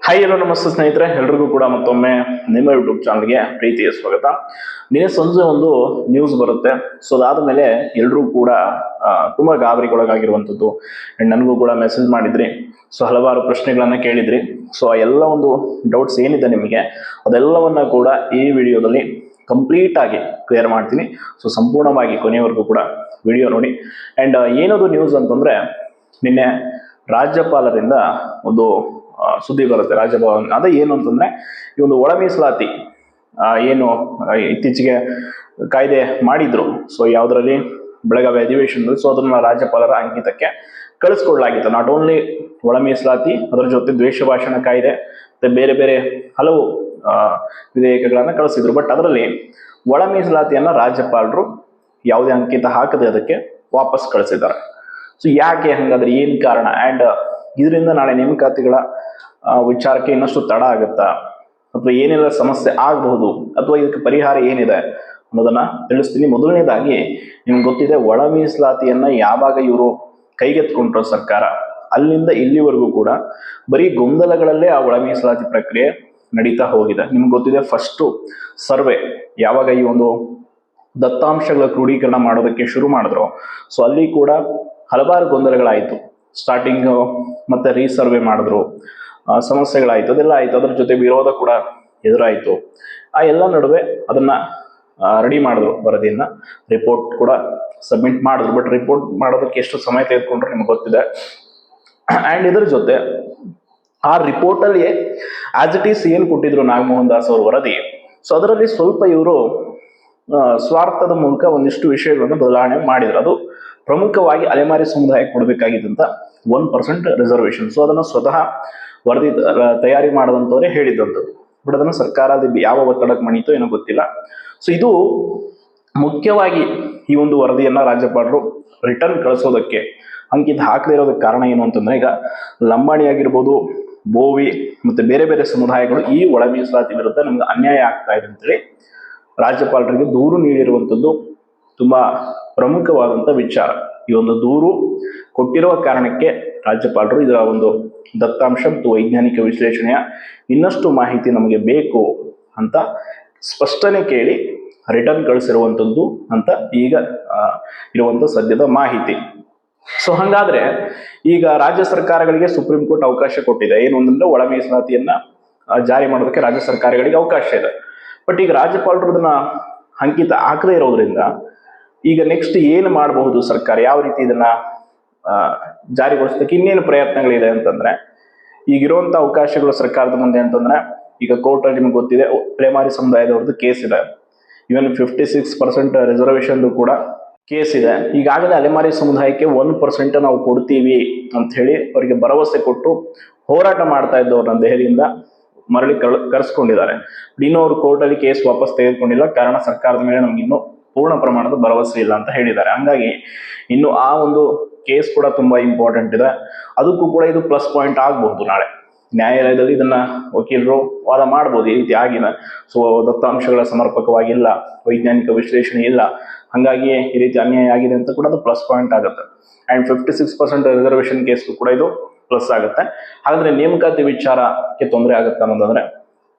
Hi ಎಲ್ಲೋ ನಮಸ್ತೆ ಸ್ನೇಹಿತರೆ, ಎಲ್ರಿಗೂ ಕೂಡ ಮತ್ತೊಮ್ಮೆ ನಿಮ್ಮ ಯೂಟ್ಯೂಬ್ ಚಾನಲ್ಗೆ ಪ್ರೀತಿಯ ಸ್ವಾಗತ. ನಿನ್ನೆ ಸಂಜೆ ಒಂದು ನ್ಯೂಸ್ ಬರುತ್ತೆ. ಸೊ ಅದಾದ್ಮೇಲೆ ಎಲ್ರೂ ಕೂಡ ತುಂಬಾ ಗಾಬರಿಗೊಳಗಾಗಿರುವಂಥದ್ದು. ನನಗೂ ಕೂಡ ಮೆಸೇಜ್ ಮಾಡಿದ್ರಿ. ಸೊ ಹಲವಾರು ಪ್ರಶ್ನೆಗಳನ್ನ ಕೇಳಿದ್ರಿ. ಸೊ ಆ ಎಲ್ಲ ಒಂದು ಡೌಟ್ಸ್ ಏನಿದೆ ನಿಮಗೆ ಅದೆಲ್ಲವನ್ನ ಕೂಡ ಈ ವಿಡಿಯೋದಲ್ಲಿ ಕಂಪ್ಲೀಟ್ ಆಗಿ ಕ್ಲಿಯರ್ ಮಾಡ್ತೀನಿ. ಸೊ ಸಂಪೂರ್ಣವಾಗಿ ಕೊನೆಯವರೆಗೂ ಕೂಡ ವಿಡಿಯೋ ನೋಡಿ. ಅಂಡ್ ಏನದು ನ್ಯೂಸ್ ಅಂತಂದ್ರೆ, ನಿನ್ನೆ ರಾಜ್ಯಪಾಲರಿಂದ ಒಂದು ಸುದ್ದಿ ಬರುತ್ತೆ ರಾಜ್ಯಭವನ್. ಅದೇ ಏನು ಅಂತಂದ್ರೆ, ಈ ಒಂದು ಒಳ ಮೀಸಲಾತಿ ಏನು ಇತ್ತೀಚೆಗೆ ಕಾಯ್ದೆ ಮಾಡಿದ್ರು. ಸೊ ಯಾವ್ದ್ರಲ್ಲಿ ಬೆಳಗಾವಿ ಅಧಿವೇಶನದಲ್ಲಿ, ಸೊ ಅದನ್ನ ರಾಜ್ಯಪಾಲರ ಅಂಕಿತಕ್ಕೆ ಕಳಿಸ್ಕೊಡ್ಲಾಗಿತ್ತು. ನಾಟ್ ಓನ್ಲಿ ಒಳ ಮೀಸಲಾತಿ, ಅದರ ಜೊತೆ ದ್ವೇಷ ಭಾಷಣ ಕಾಯ್ದೆ ಮತ್ತೆ ಬೇರೆ ಬೇರೆ ಹಲವು ವಿಧೇಯಕಗಳನ್ನ ಕಳಿಸಿದ್ರು. ಬಟ್ ಅದರಲ್ಲಿ ಒಳ ಮೀಸಲಾತಿಯನ್ನ ರಾಜ್ಯಪಾಲರು ಯಾವುದೇ ಅಂಕಿತ ಹಾಕದೆ ಅದಕ್ಕೆ ವಾಪಸ್ ಕಳಿಸಿದ್ದಾರೆ. ಸೊ ಯಾಕೆ ಹಂಗಾದ್ರೆ, ಏನ್ ಕಾರಣ? ಅಂಡ್ ಇದರಿಂದ ನಾಳೆ ನೇಮಕಾತಿಗಳ ವಿಚಾರಕ್ಕೆ ಇನ್ನಷ್ಟು ತಡ ಆಗುತ್ತಾ, ಅಥವಾ ಏನೆಲ್ಲ ಸಮಸ್ಯೆ ಆಗಬಹುದು, ಅಥವಾ ಇದಕ್ಕೆ ಪರಿಹಾರ ಏನಿದೆ ಅನ್ನೋದನ್ನ ತಿಳಿಸ್ತೀನಿ. ಮೊದಲನೇದಾಗಿ ನಿಮ್ಗೆ ಗೊತ್ತಿದೆ, ಒಳ ಮೀಸಲಾತಿಯನ್ನ ಯಾವಾಗ ಇವರು ಕೈಗೆತ್ಕೊಂಡ್ರು ಸರ್ಕಾರ, ಅಲ್ಲಿಂದ ಇಲ್ಲಿವರೆಗೂ ಕೂಡ ಬರೀ ಗೊಂದಲಗಳಲ್ಲೇ ಆ ಒಳ ಮೀಸಲಾತಿ ಪ್ರಕ್ರಿಯೆ ನಡೀತಾ ಹೋಗಿದೆ. ನಿಮ್ಗೆ ಗೊತ್ತಿದೆ, ಫಸ್ಟ್ ಸರ್ವೆ ಯಾವಾಗ ಈ ಒಂದು ದತ್ತಾಂಶಗಳ ಕ್ರೋಢೀಕರಣ ಮಾಡೋದಕ್ಕೆ ಶುರು ಮಾಡಿದ್ರು, ಸೊ ಅಲ್ಲಿ ಕೂಡ ಹಲವಾರು ಗೊಂದಲಗಳಾಯಿತು. ಸ್ಟಾರ್ಟಿಂಗ್ ಮತ್ತೆ ರೀಸರ್ವೆ ಮಾಡಿದ್ರು, ಸಮಸ್ಯೆಗಳಾಯ್ತು, ಅದೆಲ್ಲ ಆಯ್ತು. ಅದ್ರ ಜೊತೆ ವಿರೋಧ ಕೂಡ ಎದುರಾಯಿತು. ಆ ಎಲ್ಲ ನಡುವೆ ಅದನ್ನ ರೆಡಿ ಮಾಡಿದ್ರು, ವರದಿಯನ್ನ, ರಿಪೋರ್ಟ್ ಕೂಡ ಸಬ್ಮಿಟ್ ಮಾಡಿದ್ರು. ಬಟ್ ರಿಪೋರ್ಟ್ ಮಾಡೋದಕ್ಕೆ ಎಷ್ಟು ಸಮಯ ತೆಗೆದುಕೊಂಡ್ರೆ ನಿಮ್ಗೆ ಗೊತ್ತಿದೆ. ಅಂಡ್ ಇದ್ರ ಜೊತೆ ಆ ರಿಪೋರ್ಟ್ ಅಲ್ಲಿ ಆಸ್ ಇಟ್ ಈಸ್ ಏನ್ ಕೊಟ್ಟಿದ್ರು ನಾಗಮೋಹನ್ ದಾಸ್ ಅವ್ರ ವರದಿ, ಸೊ ಅದರಲ್ಲಿ ಸ್ವಲ್ಪ ಇವರು ಸ್ವಾರ್ಥದ ಮೂಲಕ ಒಂದಿಷ್ಟು ವಿಷಯಗಳನ್ನು ಬದಲಾವಣೆ ಮಾಡಿದ್ರು. ಅದು ಪ್ರಮುಖವಾಗಿ ಅಲೆಮಾರಿ ಸಮುದಾಯಕ್ಕೆ ಕೊಡಬೇಕಾಗಿದ್ದಂತ 1% ರಿಸರ್ವೇಶನ್. ಸೊ ಅದನ್ನ ಸ್ವತಃ ವರದಿ ತಯಾರಿ ಮಾಡದಂತವರೇ ಹೇಳಿದಂಥದ್ದು. ಬಟ್ ಅದನ್ನ ಸರ್ಕಾರ ಯಾವ ಒತ್ತಡಕ್ಕೆ ಮಣಿತೋ ಏನೋ ಗೊತ್ತಿಲ್ಲ. ಸೊ ಇದು ಮುಖ್ಯವಾಗಿ ಈ ಒಂದು ವರದಿಯನ್ನ ರಾಜ್ಯಪಾಲರು ರಿಟರ್ನ್ ಕಳಿಸೋದಕ್ಕೆ ಅಂಕಿತ ಹಾಕದೇ ಇರೋದಕ್ಕೆ ಕಾರಣ ಏನು ಅಂತಂದ್ರೆ, ಈಗ ಲಂಬಾಣಿ ಆಗಿರ್ಬೋದು, ಬೋವಿ ಮತ್ತೆ ಬೇರೆ ಬೇರೆ ಸಮುದಾಯಗಳು ಈ ಒಳ ಮೀಸಲಾತಿ ವಿರುದ್ಧ ನಮ್ಗೆ ಅನ್ಯಾಯ ಆಗ್ತಾ ಇದೆ ಅಂತೇಳಿ ರಾಜ್ಯಪಾಲರಿಗೆ ದೂರು ನೀಡಿರುವಂಥದ್ದು ತುಂಬಾ ಪ್ರಮುಖವಾದಂಥ ವಿಚಾರ. ಈ ಒಂದು ದೂರು ಕೊಟ್ಟಿರುವ ಕಾರಣಕ್ಕೆ ರಾಜ್ಯಪಾಲರು ಇದರ ಒಂದು ದತ್ತಾಂಶ ಮತ್ತು ವೈಜ್ಞಾನಿಕ ವಿಶ್ಲೇಷಣೆಯ ಇನ್ನಷ್ಟು ಮಾಹಿತಿ ನಮಗೆ ಬೇಕು ಅಂತ ಸ್ಪಷ್ಟನೆ ಕೇಳಿ ರಿಟರ್ನ್ ಕಳಿಸಿರುವಂಥದ್ದು ಅಂತ ಈಗ ಇರುವಂಥ ಸದ್ಯದ ಮಾಹಿತಿ. ಸೊ ಹಂಗಾದ್ರೆ ಈಗ ರಾಜ್ಯ ಸರ್ಕಾರಗಳಿಗೆ ಸುಪ್ರೀಂ ಕೋರ್ಟ್ ಅವಕಾಶ ಕೊಟ್ಟಿದೆ. ಏನು ಅಂತಂದ್ರೆ, ಒಳ ಮೀಸಲಾತಿಯನ್ನ ಜಾರಿ ಮಾಡೋದಕ್ಕೆ ರಾಜ್ಯ ಸರ್ಕಾರಗಳಿಗೆ ಅವಕಾಶ ಇದೆ. ಬಟ್ ಈಗ ರಾಜ್ಯಪಾಲರು ಅದನ್ನ ಅಂಕಿತ ಹಾಕದೇ ಇರೋದ್ರಿಂದ ಈಗ ನೆಕ್ಸ್ಟ್ ಏನು ಮಾಡಬಹುದು ಸರ್ಕಾರ, ಯಾವ ರೀತಿ ಇದನ್ನ ಜಾರಿಗೊಳಿಸೋದಕ್ಕೆ ಇನ್ನೇನು ಪ್ರಯತ್ನಗಳಿದೆ ಅಂತಂದ್ರೆ, ಈಗಿರುವಂತ ಅವಕಾಶಗಳು ಸರ್ಕಾರದ ಮುಂದೆ ಅಂತಂದ್ರೆ, ಈಗ ಕೋರ್ಟ್ ಅಲ್ಲಿ ನಿಮ್ಗೆ ಗೊತ್ತಿದೆ, ಅಲೆಮಾರಿ ಸಮುದಾಯದವ್ರದ್ದು ಕೇಸ್ ಇದೆ. ಇವನ್ 56% ರಿಸರ್ವೇಶನ್ ಕೂಡ ಕೇಸ್ ಇದೆ. ಈಗಾಗಲೇ ಅಲೆಮಾರಿ ಸಮುದಾಯಕ್ಕೆ 1% ನಾವು ಕೊಡ್ತೀವಿ ಅಂತ ಹೇಳಿ ಅವರಿಗೆ ಭರವಸೆ ಕೊಟ್ಟು ಹೋರಾಟ ಮಾಡ್ತಾ ಇದ್ದವ್ರನ್ನ ದೆಹಲಿಯಿಂದ ಮರಳಿ ಕರೆಸ್ಕೊಂಡಿದ್ದಾರೆ. ಇನ್ನೂ ಅವರು ಕೋರ್ಟ್ ಅಲ್ಲಿ ಕೇಸ್ ವಾಪಸ್ ತೆಗೆದುಕೊಂಡಿಲ್ಲ. ಕಾರಣ ಸರ್ಕಾರದ ಮೇಲೆ ನಮ್ಗೆ ಇನ್ನೂ ಪೂರ್ಣ ಪ್ರಮಾಣದ ಭರವಸೆ ಇಲ್ಲ ಅಂತ ಹೇಳಿದ್ದಾರೆ. ಹಂಗಾಗಿ ಇನ್ನು ಆ ಒಂದು ಕೇಸ್ ಕೂಡ ತುಂಬಾ ಇಂಪಾರ್ಟೆಂಟ್ ಇದೆ. ಅದಕ್ಕೂ ಕೂಡ ಇದು ಪ್ಲಸ್ ಪಾಯಿಂಟ್ ಆಗಬಹುದು. ನಾಳೆ ನ್ಯಾಯಾಲಯದಲ್ಲಿ ಇದನ್ನ ವಕೀಲರು ವಾದ ಮಾಡಬಹುದು, ಈ ರೀತಿ ಆಗಿಲ್ಲ, ಸೊ ದತ್ತಾಂಶಗಳ ಸಮರ್ಪಕವಾಗಿಲ್ಲ, ವೈಜ್ಞಾನಿಕ ವಿಶ್ಲೇಷಣೆ ಇಲ್ಲ, ಹಂಗಾಗಿ ಈ ರೀತಿ ಅನ್ಯಾಯ ಆಗಿದೆ ಅಂತ ಕೂಡ ಅದು ಪ್ಲಸ್ ಪಾಯಿಂಟ್ ಆಗುತ್ತೆ. ಅಂಡ್ 56% ರಿಸರ್ವೇಶನ್ ಕೇಸ್ಗೂ ಕೂಡ ಇದು ಪ್ಲಸ್ ಆಗುತ್ತೆ. ಹಾಗಾದ್ರೆ ನೇಮಕಾತಿ ವಿಚಾರಕ್ಕೆ ತೊಂದರೆ ಆಗುತ್ತೆ ಅನ್ನೋದಂದ್ರೆ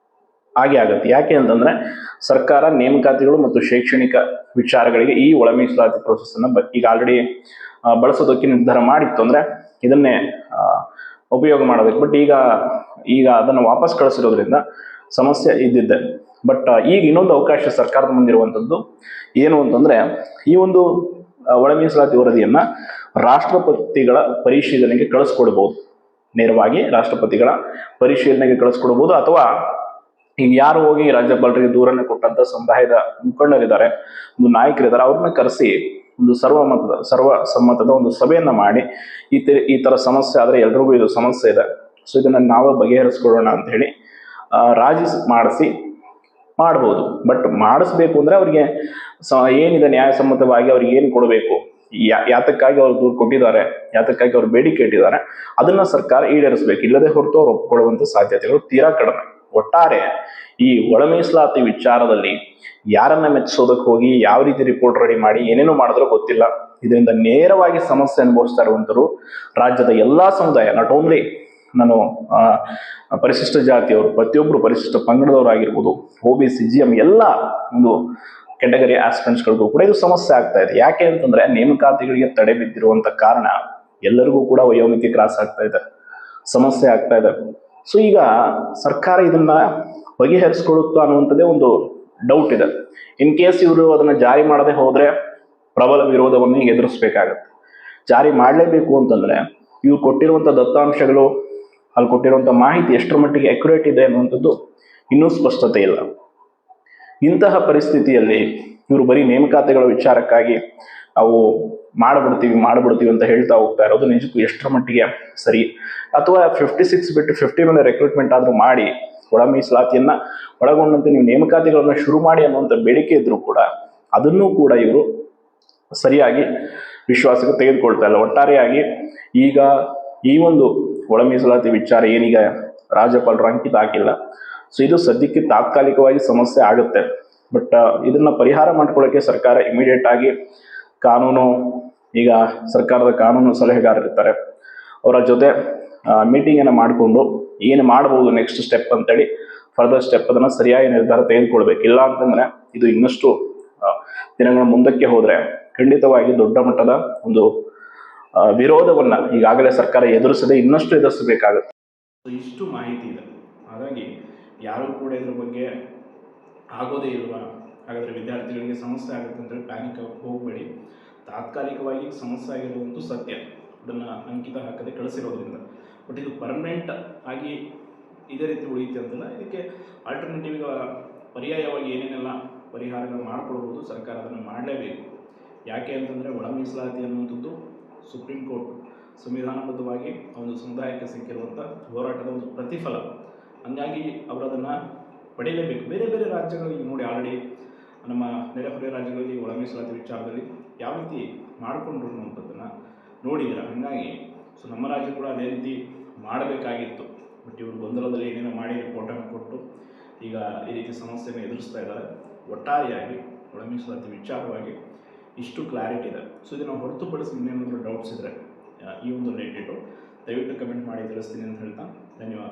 ಹಾಗೆ ಆಗುತ್ತೆ. ಯಾಕೆ ಅಂತಂದ್ರೆ, ಸರ್ಕಾರ ನೇಮಕಾತಿಗಳು ಮತ್ತು ಶೈಕ್ಷಣಿಕ ವಿಚಾರಗಳಿಗೆ ಈ ಒಳ ಮೀಸಲಾತಿ ಪ್ರೋಸೆಸ್ ಅನ್ನ ಈಗ ಆಲ್ರೆಡಿ ಬಳಸೋದಕ್ಕೆ ನಿರ್ಧಾರ ಮಾಡಿತ್ತು. ಅಂದ್ರೆ ಇದನ್ನೇ ಉಪಯೋಗ ಮಾಡೋದಕ್ಕೆ. ಬಟ್ ಈಗ ಅದನ್ನು ವಾಪಸ್ ಕಳಿಸಿರೋದ್ರಿಂದ ಸಮಸ್ಯೆ ಇದ್ದಿದ್ದೆ. ಬಟ್ ಈಗ ಇನ್ನೊಂದು ಅವಕಾಶ ಸರ್ಕಾರದ ಮುಂದಿರುವಂಥದ್ದು ಏನು ಅಂತಂದ್ರೆ, ಈ ಒಂದು ಒಳ ಮೀಸಲಾತಿ ವರದಿಯನ್ನ ರಾಷ್ಟ್ರಪತಿಗಳ ಪರಿಶೀಲನೆಗೆ ಕಳಿಸ್ಕೊಡ್ಬಹುದು. ನೇರವಾಗಿ ರಾಷ್ಟ್ರಪತಿಗಳ ಪರಿಶೀಲನೆಗೆ ಕಳಿಸ್ಕೊಡ್ಬಹುದು. ಅಥವಾ ಈಗ ಯಾರು ಹೋಗಿ ರಾಜ್ಯಪಾಲರಿಗೆ ದೂರನ್ನು ಕೊಟ್ಟಂತ ಸಮುದಾಯದ ಮುಖಂಡರಿದ್ದಾರೆ, ಒಂದು ನಾಯಕರಿದ್ದಾರೆ, ಅವ್ರನ್ನ ಕರೆಸಿ ಒಂದು ಸರ್ವಸಮ್ಮತದ ಒಂದು ಸಭೆಯನ್ನ ಮಾಡಿ ಈ ತರ ಸಮಸ್ಯೆ ಆದ್ರೆ ಎಲ್ರಿಗೂ ಇದು ಸಮಸ್ಯೆ ಇದೆ, ಸೊ ಇದನ್ನ ನಾವೇ ಬಗೆಹರಿಸ್ಕೊಳ್ಳೋಣ ಅಂತ ಹೇಳಿ ರಾಜಿ ಮಾಡಿಸಿ ಮಾಡ್ಬೋದು. ಬಟ್ ಮಾಡಿಸ್ಬೇಕು ಅಂದ್ರೆ ಅವ್ರಿಗೆ ಏನಿದೆ ನ್ಯಾಯಸಮ್ಮತವಾಗಿ ಅವ್ರಿಗೆ ಏನು ಕೊಡಬೇಕು, ಯಾತಕ್ಕಾಗಿ ಅವ್ರು ದೂರು ಕೊಟ್ಟಿದ್ದಾರೆ, ಯಾತಕ್ಕಾಗಿ ಅವ್ರು ಬೇಡಿಕೆ ಇಟ್ಟಿದ್ದಾರೆ, ಅದನ್ನ ಸರ್ಕಾರ ಈಡೇರಿಸಬೇಕು. ಇಲ್ಲದೆ ಹೊರತು ಅವ್ರು ಒಪ್ಕೊಳ್ಳುವಂತ ಸಾಧ್ಯತೆಗಳು ತೀರಾ ಕಡಿಮೆ. ಒಟ್ಟಾರೆ ಈ ಒಳ ಮೀಸಲಾತಿ ವಿಚಾರದಲ್ಲಿ ಯಾರನ್ನ ಮೆಚ್ಚಿಸೋದಕ್ಕೆ ಹೋಗಿ ಯಾವ ರೀತಿ ರಿಪೋರ್ಟ್ ರೆಡಿ ಮಾಡಿ ಏನೇನೋ ಮಾಡಿದ್ರೂ ಗೊತ್ತಿಲ್ಲ. ಇದರಿಂದ ನೇರವಾಗಿ ಸಮಸ್ಯೆ ಅನುಭವಿಸ್ತಾ ಇರುವಂತರು ರಾಜ್ಯದ ಎಲ್ಲಾ ಸಮುದಾಯ, ನಾಟ್ ಓನ್ಲಿ ನಾನು ಪರಿಶಿಷ್ಟ ಜಾತಿಯವರು, ಪ್ರತಿಯೊಬ್ಬರು ಪರಿಶಿಷ್ಟ ಪಂಗಡದವರಾಗಿರ್ಬೋದು, OBC GM ಎಲ್ಲ ಒಂದು ಕೆಟಗರಿ ಆಸ್ಪಿರೆಂಟ್ಸ್ಗಳಿಗೂ ಕೂಡ ಇದು ಸಮಸ್ಯೆ ಆಗ್ತಾ ಇದೆ. ಯಾಕೆ ಅಂತಂದ್ರೆ ನೇಮಕಾತಿಗಳಿಗೆ ತಡೆ ಬಿದ್ದಿರುವಂತ ಕಾರಣ ಎಲ್ಲರಿಗೂ ಕೂಡ ವಯೋಮಿತಿ ಕ್ರಾಸ್ ಆಗ್ತಾ ಇದೆ, ಸಮಸ್ಯೆ ಆಗ್ತಾ ಇದೆ. ಸೊ ಈಗ ಸರ್ಕಾರ ಇದನ್ನ ಬಗೆಹರಿಸ್ಕೊಳ್ಳುತ್ತಾ ಅನ್ನುವಂಥದ್ದೇ ಒಂದು ಡೌಟ್ ಇದೆ. ಇನ್ ಕೇಸ್ ಇವರು ಅದನ್ನ ಜಾರಿ ಮಾಡದೆ ಹೋದ್ರೆ ಪ್ರಬಲ ವಿರೋಧವನ್ನು ಎದುರಿಸಬೇಕಾಗತ್ತೆ. ಜಾರಿ ಮಾಡಲೇಬೇಕು ಅಂತಂದ್ರೆ ಇವ್ರು ಕೊಟ್ಟಿರುವಂಥ ದತ್ತಾಂಶಗಳು, ಅಲ್ಲಿ ಕೊಟ್ಟಿರುವಂಥ ಮಾಹಿತಿ ಎಷ್ಟರ ಮಟ್ಟಿಗೆ ಅಕ್ಯುರೇಟ್ ಇದೆ ಅನ್ನುವಂಥದ್ದು ಇನ್ನೂ ಸ್ಪಷ್ಟತೆ ಇಲ್ಲ. ಇಂತಹ ಪರಿಸ್ಥಿತಿಯಲ್ಲಿ ಇವರು ಬರೀ ನೇಮಕಾತಿಗಳ ವಿಚಾರಕ್ಕಾಗಿ ನಾವು ಮಾಡ್ಬಿಡ್ತೀವಿ ಅಂತ ಹೇಳ್ತಾ ಹೋಗ್ತಾ ಇರೋದು ನಿಜಕ್ಕೂ ಎಷ್ಟರ ಮಟ್ಟಿಗೆ ಸರಿ? ಅಥವಾ 56 ಬಿಟ್ಟು 50 ಮೇಲೆ ರೆಕ್ರೂಟ್ಮೆಂಟ್ ಆದ್ರೂ ಮಾಡಿ ಒಳ ಮೀಸಲಾತಿಯನ್ನ ಒಳಗೊಂಡಂತೆ ನೀವು ನೇಮಕಾತಿಗಳನ್ನ ಶುರು ಮಾಡಿ ಅನ್ನುವಂಥ ಬೇಡಿಕೆ ಇದ್ರೂ ಕೂಡ ಅದನ್ನೂ ಕೂಡ ಇವರು ಸರಿಯಾಗಿ ವಿಶ್ವಾಸಕ್ಕೆ ತೆಗೆದುಕೊಳ್ತಾ ಇಲ್ಲ. ಒಟ್ಟಾರೆಯಾಗಿ ಈಗ ಈ ಒಂದು ಒಳ ಮೀಸಲಾತಿ ವಿಚಾರ ಏನೀಗ ರಾಜ್ಯಪಾಲರು ಅಂಕಿತ ಹಾಕಿಲ್ಲ, ಸೊ ಇದು ಸದ್ಯಕ್ಕೆ ತಾತ್ಕಾಲಿಕವಾಗಿ ಸಮಸ್ಯೆ ಆಗುತ್ತೆ. ಬಟ್ ಇದನ್ನ ಪರಿಹಾರ ಮಾಡ್ಕೊಳ್ಳೋಕೆ ಸರ್ಕಾರ ಇಮಿಡಿಯೇಟ್ ಆಗಿ ಕಾನೂನು, ಈಗ ಸರ್ಕಾರದ ಕಾನೂನು ಸಲಹೆಗಾರರಿರ್ತಾರೆ, ಅವರ ಜೊತೆ ಮೀಟಿಂಗ್ ಅನ್ನು ಮಾಡಿಕೊಂಡು ಏನು ಮಾಡ್ಬೋದು ನೆಕ್ಸ್ಟ್ ಸ್ಟೆಪ್ ಅಂತೇಳಿ ಫರ್ದರ್ ಸ್ಟೆಪ್ ಅದನ್ನ ಸರಿಯಾಗಿ ನಿರ್ಧಾರ ತೆಗೆದುಕೊಳ್ಬೇಕು. ಇಲ್ಲ ಅಂತಂದ್ರೆ ಇದು ಇನ್ನಷ್ಟು ದಿನಗಳ ಮುಂದಕ್ಕೆ ಹೋದ್ರೆ ಖಂಡಿತವಾಗಿ ದೊಡ್ಡ ಮಟ್ಟದ ಒಂದು ವಿರೋಧವನ್ನ ಈಗಾಗಲೇ ಸರ್ಕಾರ ಎದುರಿಸದೆ ಇನ್ನಷ್ಟು ಎದುರಿಸಬೇಕಾಗುತ್ತೆ. ಇಷ್ಟು ಮಾಹಿತಿ ಇದೆ, ಹಾಗಾಗಿ ಯಾರು ಕೂಡ ಇದ್ರ ಬಗ್ಗೆ ಆಗೋದೇ ಇಲ್ವಾ, ಹಾಗಾದ್ರೆ ವಿದ್ಯಾರ್ಥಿಗಳಿಗೆ ಸಮಸ್ಯೆ ಆಗುತ್ತೆ ಅಂತೇಳಿ ಪ್ಯಾನಿಕ್ ಹೋಗಬೇಡಿ. ತಾತ್ಕಾಲಿಕವಾಗಿ ಸಮಸ್ಯೆ ಆಗಿರುವಂತೂ ಸತ್ಯ, ಅದನ್ನ ಅಂಕಿತ ಹಾಕದೆ ಕಳಿಸಿರೋದ್ರಿಂದ. ಬಟ್ ಇದು ಪರ್ಮನೆಂಟ್ ಆಗಿ ಇದೇ ರೀತಿ ಉಳಿಯುತ್ತೆ ಅಂತಲ್ಲ, ಇದಕ್ಕೆ ಆಲ್ಟರ್ನೇಟಿವ್ ಪರ್ಯಾಯವಾಗಿ ಏನೇನೆಲ್ಲ ಪರಿಹಾರಗಳು ಮಾಡಿಕೊಳ್ಬೋದು, ಸರ್ಕಾರ ಅದನ್ನು ಮಾಡಲೇಬೇಕು. ಯಾಕೆ ಅಂತಂದರೆ ಒಳ ಮೀಸಲಾತಿ ಅನ್ನುವಂಥದ್ದು ಸುಪ್ರೀಂ ಕೋರ್ಟ್ ಸಂವಿಧಾನಬದ್ಧವಾಗಿ ಒಂದು ಸಮುದಾಯಕ್ಕೆ ಸಿಕ್ಕಿರುವಂಥ ಹೋರಾಟದ ಒಂದು ಪ್ರತಿಫಲ. ಹಂಗಾಗಿ ಅವರು ಅದನ್ನು ಪಡೆಯಲೇಬೇಕು. ಬೇರೆ ಬೇರೆ ರಾಜ್ಯಗಳಿಗೆ ನೋಡಿ, ಆಲ್ರೆಡಿ ನಮ್ಮ ನೆರೆಹೊರೆ ರಾಜ್ಯಗಳಲ್ಲಿ ಒಳ ಮೀಸಲಾತಿ ವಿಚಾರದಲ್ಲಿ ಯಾವ ರೀತಿ ಮಾಡಿಕೊಂಡ್ರು ಅನ್ನುವಂಥದ್ದನ್ನು ನೋಡಿದ್ರೆ. ಹಾಗಾಗಿ ಸೊ ನಮ್ಮ ರಾಜ್ಯ ಕೂಡ ಅದೇ ರೀತಿ ಮಾಡಬೇಕಾಗಿತ್ತು. ಬಟ್ ಇವರು ಗೊಂದಲದಲ್ಲಿ ಏನೇನೋ ಮಾಡಿ ರಿಪೋರ್ಟನ್ನು ಕೊಟ್ಟು ಈಗ ಈ ರೀತಿ ಸಮಸ್ಯೆಯನ್ನು ಎದುರಿಸ್ತಾ ಇದ್ದಾರೆ. ಒಟ್ಟಾರೆಯಾಗಿ ಒಳ ಮೀಸಲಾತಿ ವಿಚಾರವಾಗಿ ಇಷ್ಟು ಕ್ಲಾರಿಟಿ ಇದೆ. ಸೊ ಇದನ್ನು ಹೊರತುಪಡಿಸಿ ಇನ್ನೇನಾದರೂ ಡೌಟ್ಸ್ ಇದ್ದರೆ ಈ ಒಂದು ರಿಲೇಟೆಡು ದಯವಿಟ್ಟು ಕಮೆಂಟ್ ಮಾಡಿ ತಿಳಿಸ್ತೀನಿ ಅಂತ ಹೇಳ್ತಾ ಧನ್ಯವಾದ.